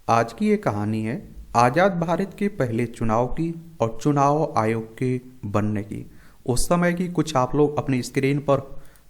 आज की ये कहानी है आज़ाद भारत के पहले चुनाव की और चुनाव आयोग के बनने की। उस समय की कुछ आप लोग अपनी स्क्रीन पर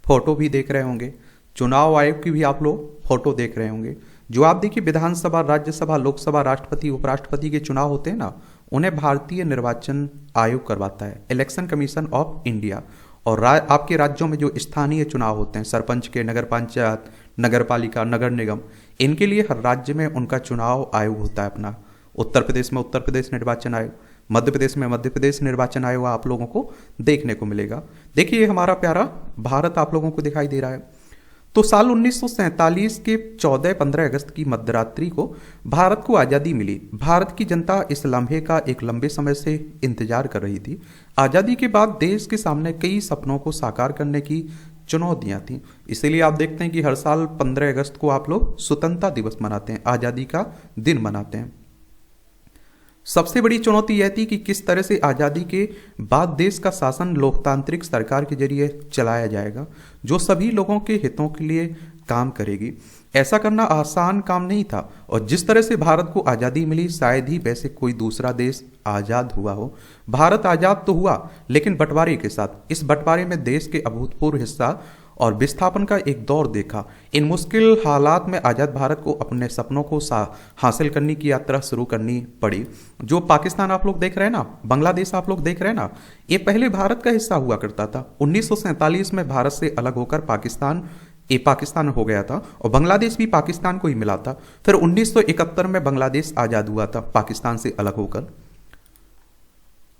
फोटो भी देख रहे होंगे। चुनाव आयोग की भी आप लोग फोटो देख रहे होंगे। जो आप देखिए विधानसभा, राज्यसभा, लोकसभा, राष्ट्रपति, उपराष्ट्रपति के चुनाव होते हैं ना, उन्हें भारतीय निर्वाचन आयोग करवाता है, इलेक्शन कमीशन ऑफ इंडिया। और आपके राज्यों में जो स्थानीय चुनाव होते हैं, सरपंच के, नगर पंचायत, नगर पालिका, नगर निगम, इनके लिए हर राज्य में उनका चुनाव आयोग होता है अपना। उत्तर प्रदेश में उत्तर प्रदेश निर्वाचन आयोग, मध्य प्रदेश में मध्य प्रदेश निर्वाचन आयोग आप लोगों को देखने को मिलेगा। देखिए ये हमारा प्यारा भारत आप लोगों को दिखाई दे रहा है। तो साल 1947 के 14-15 अगस्त की मध्यरात्रि को भारत को आज़ादी मिली। भारत की जनता इस लम्हे का एक लंबे समय से इंतजार कर रही थी। आज़ादी के बाद देश के सामने कई सपनों को साकार करने की चुनौतियां थीं। इसीलिए आप देखते हैं कि हर साल 15 अगस्त को आप लोग स्वतंत्रता दिवस मनाते हैं, आज़ादी का दिन मनाते हैं। सबसे बड़ी चुनौती यह थी कि किस तरह से आज़ादी के बाद देश का शासन लोकतांत्रिक सरकार के जरिए चलाया जाएगा, जो सभी लोगों के हितों के लिए काम करेगी। ऐसा करना आसान काम नहीं था, और जिस तरह से भारत को आज़ादी मिली शायद ही वैसे कोई दूसरा देश आज़ाद हुआ हो। भारत आज़ाद तो हुआ, लेकिन बंटवारे के साथ। इस बंटवारे में देश के अभूतपूर्व हिस्सा और विस्थापन का एक दौर देखा। इन मुश्किल हालात में आज़ाद भारत को अपने सपनों को हासिल करने की यात्रा शुरू करनी पड़ी। जो पाकिस्तान आप लोग देख रहे हैं ना, बांग्लादेश आप लोग देख रहे हैं ना, ये पहले भारत का हिस्सा हुआ करता था। 1947 में भारत से अलग होकर पाकिस्तान हो गया था, और बांग्लादेश भी पाकिस्तान को ही मिला था। फिर 1971 में बांग्लादेश आज़ाद हुआ था पाकिस्तान से अलग होकर।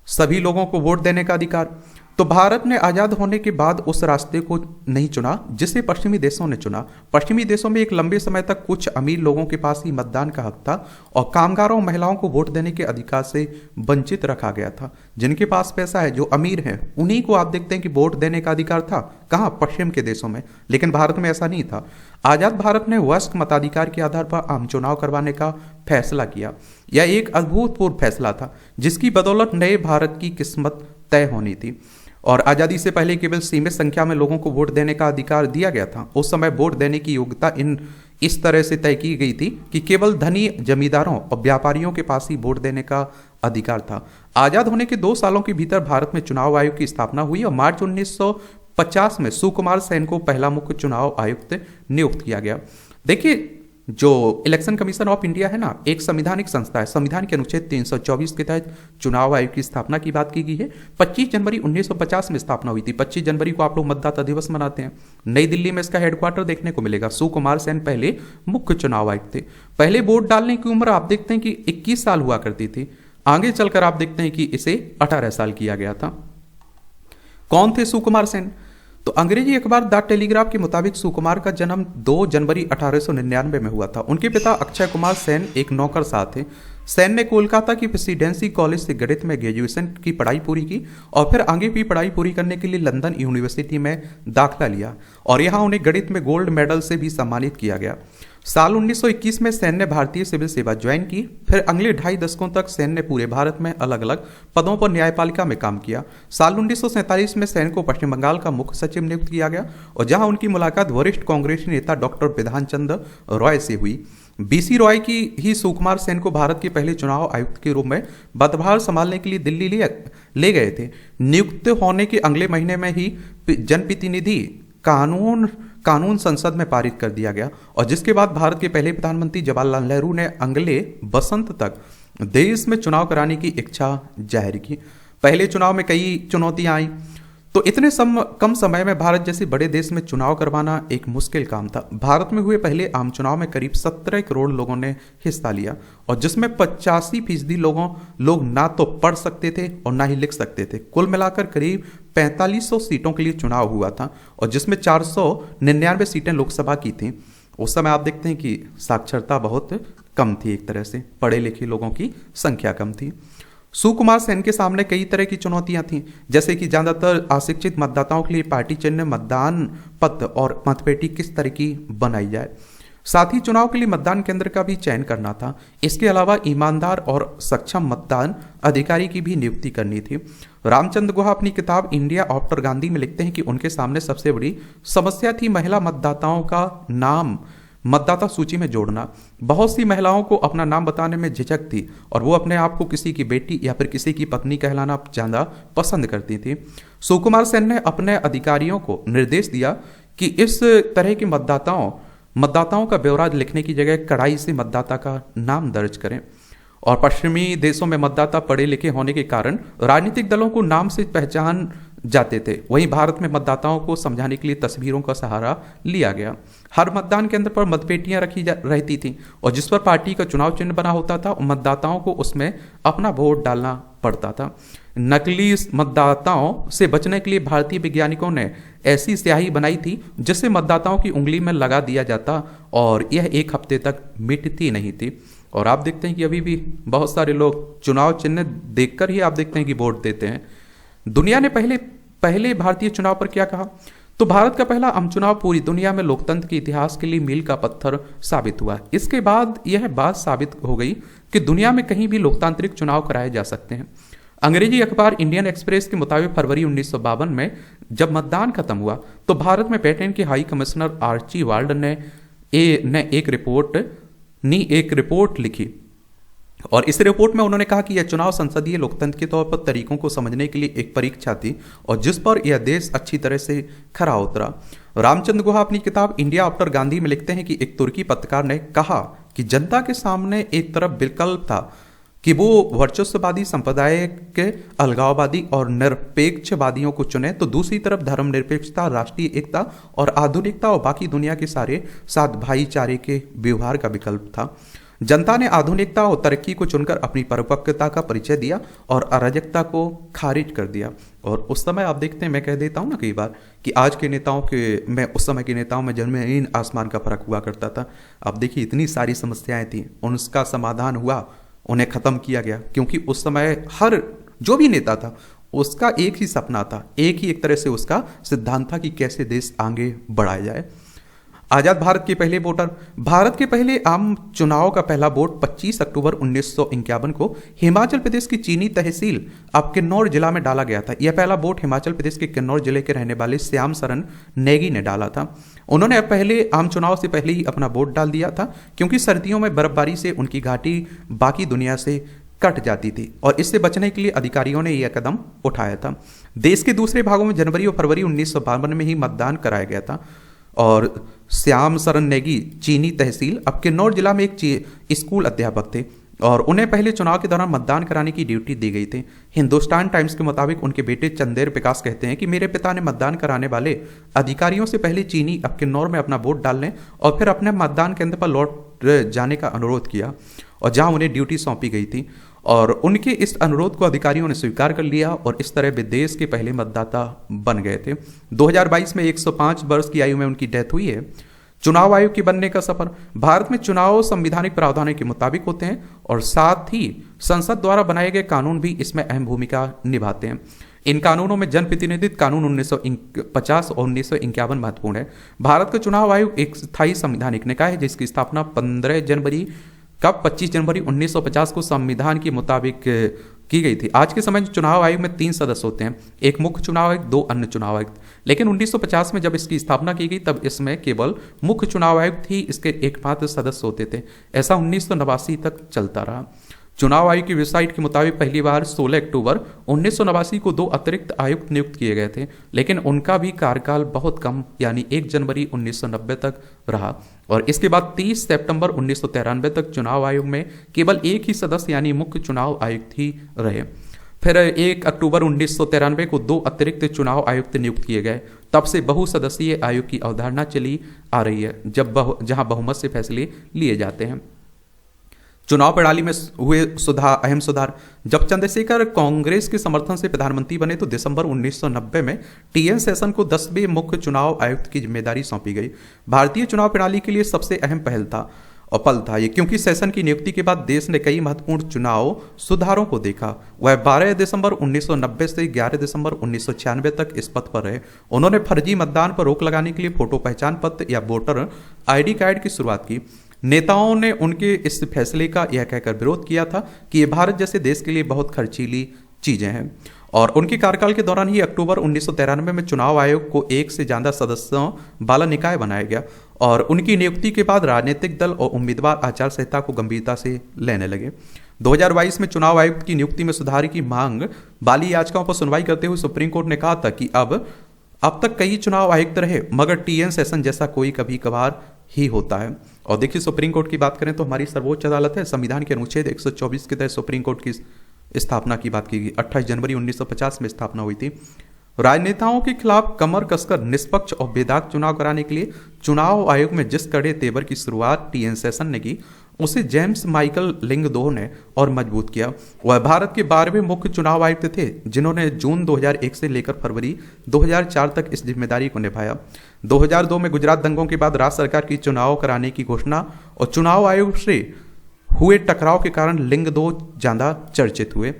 सभी लोगों को वोट देने का अधिकार। तो भारत ने आज़ाद होने के बाद उस रास्ते को नहीं चुना जिसे पश्चिमी देशों ने चुना। पश्चिमी देशों में एक लंबे समय तक कुछ अमीर लोगों के पास ही मतदान का हक था, और कामगारों और महिलाओं को वोट देने के अधिकार से वंचित रखा गया था। जिनके पास पैसा है, जो अमीर हैं, उन्हीं को आप देखते हैं कि वोट देने का अधिकार था। कहाँ? पश्चिम के देशों में। लेकिन भारत में ऐसा नहीं था। आज़ाद भारत ने वयस्क मताधिकार के आधार पर आम चुनाव करवाने का फैसला किया। यह एक अभूतपूर्व फैसला था, जिसकी बदौलत नए भारत की किस्मत तय होनी थी। और आज़ादी से पहले केवल सीमित संख्या में लोगों को वोट देने का अधिकार दिया गया था। उस समय वोट देने की योग्यता इस तरह से तय की गई थी कि केवल धनी जमींदारों और व्यापारियों के पास ही वोट देने का अधिकार था। आज़ाद होने के 2 सालों के भीतर भारत में चुनाव आयोग की स्थापना हुई, और मार्च 1950 में सुकुमार सेन को पहला मुख्य चुनाव आयुक्त नियुक्त किया गया। देखिए, जो इलेक्शन कमीशन ऑफ इंडिया है ना, एक संवैधानिक संस्था है। संविधान के अनुच्छेद 324 के तहत चुनाव आयोग की स्थापना की बात की गई है। 25 जनवरी 1950 में स्थापना हुई थी। 25 जनवरी को आप लोग मतदाता दिवस मनाते हैं। नई दिल्ली में इसका हेडक्वार्टर देखने को मिलेगा। सुकुमार सेन पहले मुख्य चुनाव आयुक्त थे। पहले वोट डालने की उम्र आप देखते हैं कि 21 साल हुआ करती थी। आगे चलकर आप देखते हैं कि इसे 18 साल किया गया था। कौन थे सुकुमार सेन? तो अंग्रेजी अखबार द टेलीग्राफ के मुताबिक सुकुमार का जन्म 2 जनवरी 1899 में हुआ था। उनके पिता अक्षय कुमार सेन एक नौकरशाह थे। सेन ने कोलकाता की प्रेसिडेंसी कॉलेज से गणित में ग्रेजुएशन की पढ़ाई पूरी की, और फिर आगे भी पढ़ाई पूरी करने के लिए लंदन यूनिवर्सिटी में दाखिला लिया, और यहाँ उन्हें गणित में गोल्ड मेडल से भी सम्मानित किया गया। साल 1921 में सेन ने भारतीय सिविल सेवा ज्वाइन की। फिर अगले 2.5 दशकों तक सेन ने पूरे भारत में अलग अलग पदों पर न्यायपालिका में काम किया। साल 1947 में सेन को पश्चिम बंगाल का मुख्य सचिव नियुक्त किया गया, और जहां उनकी मुलाकात वरिष्ठ कांग्रेसी नेता डॉक्टर विधान चंद्र रॉय से हुई। बीसी रॉय की ही सुकुमार सेन को भारत के पहले चुनाव आयुक्त के रूप में पदभार संभालने के लिए दिल्ली ले गए थे। नियुक्त होने के अगले महीने में ही जनप्रतिनिधि कानून संसद में पारित कर दिया गया, और जिसके बाद भारत के पहले प्रधानमंत्री जवाहरलाल नेहरू ने अगले बसंत तक देश में चुनाव कराने की इच्छा जाहिर की। पहले चुनाव में कई चुनौतियां आई। तो इतने कम समय में भारत जैसे बड़े देश में चुनाव करवाना एक मुश्किल काम था। भारत में हुए पहले आम चुनाव में करीब 17 करोड़ लोगों ने हिस्सा लिया, और जिसमें 85% लोग ना तो पढ़ सकते थे और ना ही लिख सकते थे। कुल मिलाकर करीब 4500 सीटों के लिए चुनाव हुआ था, और जिसमें 499 सीटें लोकसभा की थीं। उस समय आप देखते हैं कि साक्षरता बहुत कम थी, एक तरह से पढ़े लिखे लोगों की संख्या कम थी। सुकुमार सेन के सामने कई तरह की चुनौतियां थीं, जैसे कि ज्यादातर अशिक्षित मतदाताओं के लिए पार्टी चिन्ह, मतदान पत्र और मतपेटी किस तरह की बनाई जाए। साथ ही चुनाव के लिए मतदान केंद्र का भी चयन करना था। इसके अलावा ईमानदार और सक्षम मतदान अधिकारी की भी नियुक्ति करनी थी। रामचंद्र गुहा अपनी किताब इंडिया आफ्टर गांधी में लिखते हैं कि उनके सामने सबसे बड़ी समस्या थी महिला मतदाताओं का नाम मतदाता सूची में जोड़ना। बहुत सी महिलाओं को अपना नाम बताने में झिझक थी और वो अपने आप को किसी की बेटी या फिर किसी की पत्नी कहलाना ज़्यादा पसंद करती थी। सुकुमार सेन ने अपने अधिकारियों को निर्देश दिया कि इस तरह के मतदाताओं का ब्यौरा लिखने की जगह कड़ाई से मतदाता का नाम दर्ज करें। और पश्चिमी देशों में मतदाता पढ़े लिखे होने के कारण राजनीतिक दलों को नाम से पहचान जाते थे। वहीं भारत में मतदाताओं को समझाने के लिए तस्वीरों का सहारा लिया गया। हर मतदान केंद्र पर मतपेटियां रहती थी और जिस पर पार्टी का चुनाव चिन्ह बना होता था मतदाताओं को उसमें अपना वोट डालना पड़ता था। नकली मतदाताओं से बचने के लिए भारतीय वैज्ञानिकों ने ऐसी स्याही बनाई थी जिससे मतदाताओं की उंगली में लगा दिया जाता और यह एक हफ्ते तक मिटती नहीं थी। और आप देखते हैं कि अभी भी बहुत सारे लोग चुनाव चिन्ह देखकर ही आप देखते हैं कि वोट देते हैं। दुनिया ने पहले भारतीय चुनाव पर क्या कहा? तो भारत का पहला आम चुनाव पूरी दुनिया में लोकतंत्र के इतिहास के लिए मील का पत्थर साबित हुआ। इसके बाद यह बात साबित हो गई कि दुनिया में कहीं भी लोकतांत्रिक चुनाव कराए जा सकते हैं। अंग्रेजी अखबार इंडियन एक्सप्रेस के मुताबिक फरवरी 1952 में जब मतदान खत्म हुआ तो भारत में ब्रिटेन के हाई कमिश्नर आर्ची वाल्ड ने एक रिपोर्ट लिखी और इस रिपोर्ट में उन्होंने कहा कि यह चुनाव संसदीय लोकतंत्र के तौर पर तरीकों को समझने के लिए एक परीक्षा थी और जिस पर यह देश अच्छी तरह से खरा उतरा। रामचंद्र गुहा अपनी किताब इंडिया आफ्टर गांधी में लिखते हैं कि एक तुर्की पत्रकार ने कहा कि जनता के सामने एक तरफ विकल्प था कि वो वर्चस्ववादी संप्रदाय के अलगाववादी और निरपेक्षवादियों को चुने, तो दूसरी तरफ धर्मनिरपेक्षता, राष्ट्रीय एकता और आधुनिकता और बाकी दुनिया के सारे साथ भाईचारे के व्यवहार का विकल्प था। जनता ने आधुनिकता और तरक्की को चुनकर अपनी परिपक्वता का परिचय दिया और अराजकता को खारिज कर दिया। और उस समय आप देखते हैं, मैं कह देता हूं ना कई बार कि आज के नेताओं के मैं उस समय के नेताओं में जमीन आसमान का फर्क हुआ करता था। अब देखिए इतनी सारी समस्याएं थी, उनका समाधान हुआ, उन्हें खत्म किया गया, क्योंकि उस समय हर जो भी नेता था उसका एक ही सपना था, एक तरह से उसका सिद्धांत था कि कैसे देश आगे बढ़ाया जाए। आजाद भारत के पहले वोटर। भारत के पहले आम चुनाव का पहला वोट 25 अक्टूबर 1951 को हिमाचल प्रदेश की चीनी तहसील अब किन्नौर जिला में डाला गया था। यह पहला वोट हिमाचल प्रदेश के किन्नौर जिले के रहने वाले श्याम सरन नेगी ने डाला था। उन्होंने पहले आम चुनाव से पहले ही अपना वोट डाल दिया था क्योंकि सर्दियों में बर्फबारी से उनकी घाटी बाकी दुनिया से कट जाती थी और इससे बचने के लिए अधिकारियों ने यह कदम उठाया था। देश के दूसरे भागों में जनवरी और फरवरी 1952 में ही मतदान कराया गया था और श्याम सरन नेगी चीनी तहसील अब किन्नौर जिला में एक स्कूल अध्यापक थे और उन्हें पहले चुनाव के दौरान मतदान कराने की ड्यूटी दी गई थी। हिंदुस्तान टाइम्स के मुताबिक उनके बेटे चंदेर प्रकाश कहते हैं कि मेरे पिता ने मतदान कराने वाले अधिकारियों से पहले चीनी अब किन्नौर में अपना वोट डालने और फिर अपने मतदान केंद्र पर लौट जाने का अनुरोध किया और जहां उन्हें ड्यूटी सौंपी गई थी और उनके इस अनुरोध को अधिकारियों ने स्वीकार कर लिया और इस तरह वे देश के पहले मतदाता बन गए थे। 2022 में 105 वर्ष की आयु में उनकी डेथ हुई है। चुनाव आयोग के बनने का सफर। भारत में चुनाव संवैधानिक प्रावधानों के मुताबिक होते हैं और साथ ही संसद द्वारा बनाए गए कानून भी इसमें अहम भूमिका निभाते हैं। इन कानूनों में जन प्रतिनिधित्व कानून 1950 और 1951 महत्वपूर्ण है। भारत का चुनाव आयोग एक स्थायी संवैधानिक निकाय है जिसकी स्थापना 25 जनवरी 1950 को संविधान के मुताबिक की गई थी। आज के समय चुनाव आयोग में 3 सदस्य होते हैं, एक मुख्य चुनाव आयुक्त, 2 अन्य चुनाव आयुक्त। लेकिन 1950 में जब इसकी स्थापना की गई तब इसमें केवल मुख्य चुनाव आयुक्त ही इसके एकमात्र सदस्य होते थे। ऐसा 1989 तक चलता रहा। चुनाव आयोग की वेबसाइट के मुताबिक पहली बार 16 अक्टूबर 1989 को 2 अतिरिक्त आयुक्त नियुक्त किए गए थे, लेकिन उनका भी कार्यकाल बहुत कम यानी 1 जनवरी 1990 तक रहा और इसके बाद 30 सितंबर 1993 तक चुनाव आयोग में केवल एक ही सदस्य यानी मुख्य चुनाव आयुक्त ही रहे। फिर 1 अक्टूबर 1993 को 2 अतिरिक्त चुनाव आयुक्त नियुक्त किए गए। तब से बहुसदस्यीय आयोग की अवधारणा चली आ रही है जहां बहुमत से फैसले लिए जाते हैं। चुनाव प्रणाली में हुए अहम सुधार। जब चंद्रशेखर कांग्रेस के समर्थन से प्रधानमंत्री बने तो दिसंबर 1990 में टीएन सेशन को 10वें मुख्य चुनाव आयुक्त की जिम्मेदारी सौंपी गई। भारतीय चुनाव प्रणाली के लिए सबसे अहम पल था ये, क्योंकि सेशन की नियुक्ति के बाद देश ने कई महत्वपूर्ण चुनाव सुधारों को देखा। वह 12 दिसंबर 1990 से 11 दिसंबर 1996 तक इस पद पर रहे। उन्होंने फर्जी मतदान पर रोक लगाने के लिए फोटो पहचान पत्र या वोटर आईडी कार्ड की शुरुआत की। नेताओं ने उनके इस फैसले का यह कहकर विरोध किया था कि ये भारत जैसे देश के लिए बहुत खर्चीली चीजें हैं और उनके कार्यकाल के दौरान ही अक्टूबर 1993 में चुनाव आयोग को 1 से ज्यादा सदस्यों वाला निकाय बनाया गया और उनकी नियुक्ति के बाद राजनीतिक दल और उम्मीदवार आचार संहिता को गंभीरता से लेने लगे। 2022 में चुनाव आयुक्त की नियुक्ति में सुधार की मांग वाली याचिकाओं पर सुनवाई करते हुए सुप्रीम कोर्ट ने कहा था कि अब तक कई चुनाव आयुक्त रहे, मगर टीएन सेशन जैसा कोई कभी कभार ही होता है। और देखिए, सुप्रीम कोर्ट की बात करें तो हमारी सर्वोच्च अदालत है। संविधान के अनुच्छेद 124 के तहत सुप्रीम कोर्ट की स्थापना की बात की गई। 28 जनवरी 1950 में स्थापना हुई थी। राजनेताओं के खिलाफ कमर कसकर निष्पक्ष और बेदाग चुनाव कराने के लिए चुनाव आयोग में जिस कड़े तेवर की शुरुआत टीएन सेशन ने की, उसे जेम्स माइकल लिंगदो ने और मजबूत किया। वह भारत के 12वें मुख्य चुनाव आयुक्त थे जिन्होंने जून 2001 से लेकर फरवरी 2004 तक इस जिम्मेदारी को निभाया। 2002 में गुजरात दंगों के बाद राज्य सरकार की चुनाव कराने की घोषणा और चुनाव आयोग से हुए टकराव के कारण लिंगदो ज्यादा चर्चित हुए।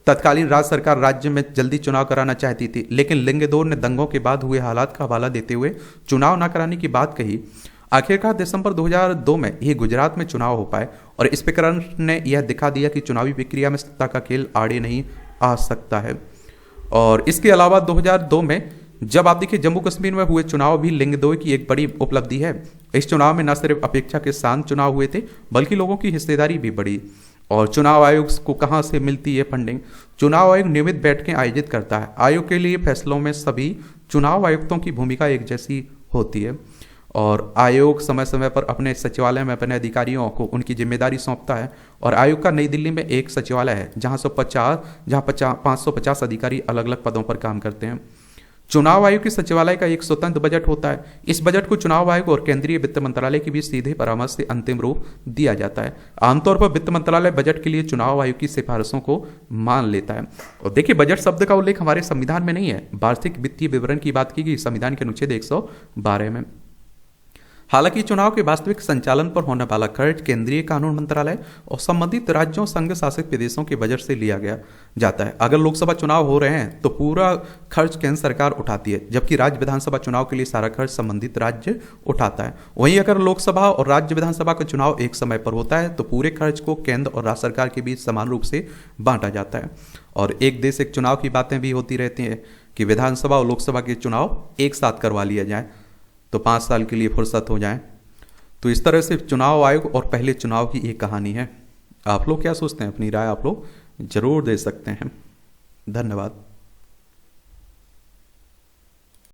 तत्कालीन राज्य सरकार राज्य में जल्दी चुनाव कराना चाहती थी, लेकिन लिंगदो ने दंगों के बाद हुए हालात का हवाला देते हुए चुनाव न कराने की बात कही। आखिरकार दिसंबर 2002 में ही गुजरात में चुनाव हो पाए और इस प्रकरण ने यह दिखा दिया कि चुनावी प्रक्रिया में सत्ता का खेल आड़े नहीं आ सकता है। और इसके अलावा 2002 में जब आप देखिए जम्मू कश्मीर में हुए चुनाव भी लिंगदो की एक बड़ी उपलब्धि है। इस चुनाव में न सिर्फ अपेक्षा के शांत चुनाव हुए थे, बल्कि लोगों की हिस्सेदारी भी बढ़ी। और चुनाव आयोग को कहां से मिलती है फंडिंग? चुनाव आयोग नियमित बैठकें आयोजित करता है। आयोग के लिए फैसलों में सभी चुनाव आयुक्तों की भूमिका एक जैसी होती है और आयोग समय समय पर अपने सचिवालय में अपने अधिकारियों को उनकी जिम्मेदारी सौंपता है। और आयोग का नई दिल्ली में एक सचिवालय है जहां 550 अधिकारी अलग अलग पदों पर काम करते हैं। चुनाव आयोग के सचिवालय का एक स्वतंत्र बजट होता है। इस बजट को चुनाव आयोग और केंद्रीय वित्त मंत्रालय के बीच सीधे परामर्श से अंतिम रूप दिया जाता है। आमतौर पर वित्त मंत्रालय बजट के लिए चुनाव आयोग की सिफारिशों को मान लेता है। और देखिए, बजट शब्द का उल्लेख हमारे संविधान में नहीं है। वार्षिक वित्तीय विवरण की बात की गई संविधान के अनुच्छेद 112 में। हालांकि चुनाव के वास्तविक संचालन पर होने वाला खर्च केंद्रीय कानून मंत्रालय और संबंधित राज्यों संघ शासित प्रदेशों के बजट से लिया गया जाता है। अगर लोकसभा चुनाव हो रहे हैं तो पूरा खर्च केंद्र सरकार उठाती है, जबकि राज्य विधानसभा चुनाव के लिए सारा खर्च संबंधित राज्य उठाता है। वहीं अगर लोकसभा और राज्य विधानसभा का चुनाव एक समय पर होता है तो पूरे खर्च को केंद्र और राज्य सरकार के बीच समान रूप से बांटा जाता है। और एक देश एक चुनाव की बातें भी होती रहती हैं कि विधानसभा और लोकसभा के चुनाव एक साथ करवा लिया जाए तो 5 साल के लिए फुर्सत हो जाए। तो इस तरह से चुनाव आयोग और पहले चुनाव की एक कहानी है। आप लोग क्या सोचते हैं? अपनी राय आप लोग जरूर दे सकते हैं। धन्यवाद।